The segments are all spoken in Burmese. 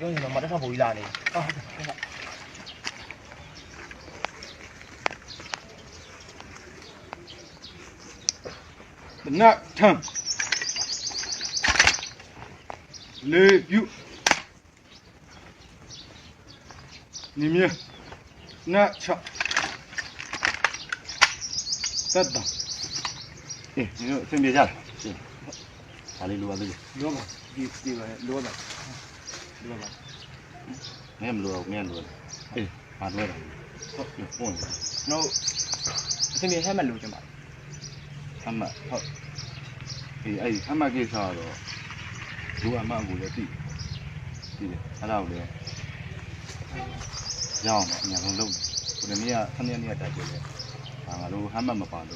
ပြောရင်တော့မတက်ထဖို့ကြီးလာနေနတ်ထမ်းလေပြုနေမြနတ်ချတတ်တာ你分别下来，是，哪里录啊？这里，လောပါဒီပါလောပါလောပါ没录啊，没录啊，哎，哪录的？好，有风。တော့အစင်းဟဲ့မလို့ကျင်ပါ他们好，哎，他们介绍了，如果嘛，我就地，他那里，要嘛，你看路，我这面他那带过来，啊，路他们没办路，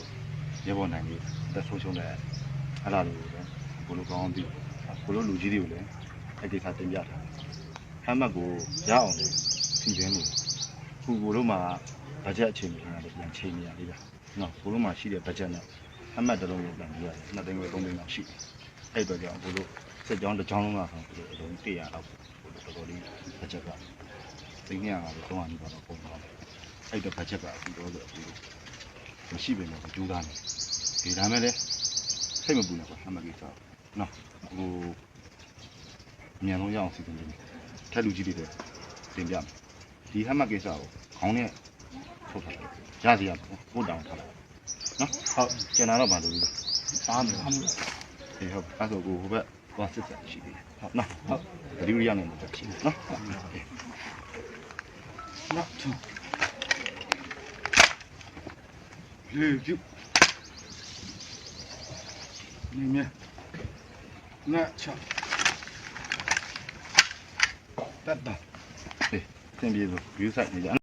也不难的，在苏州来，他那里的，过路高地，过路路基地的，还给他增加他，他们过要的，挺便宜，过路嘛，大家钱米啊，2,000米啊，对吧？那过路嘛，系列大家呢。他们这种有难度啊，那等于东北那些，哎，对的，不如浙江的江龙啊，不如东北啊，不如这里那这个，今年啊，东安那个工厂，哎，这这个很多的，不如西边那个九丹的，给他们的，什么不能说，他们给啥？那我面容样是怎么的？太路基地的，定价，第他们给啥？行业出来，价值啊，不当他了。နော်ဟုတ်ကျန်တာတော့မလုပ်ဘူးအားမလို့အေးဟုတ်အဲ့ဆိုကိုဟိုဘက်ဟိုစစ်ဆက်ရှိသေးတယ်ဟုတ်နော်ဟုတ်ဗီဒီယိုရနေမှာရှိတယ်နော်နတ်ထမ်းလေပြုနေမြနတ်ချတတ်တာအေးသင်ပြေဆို view site နေကြ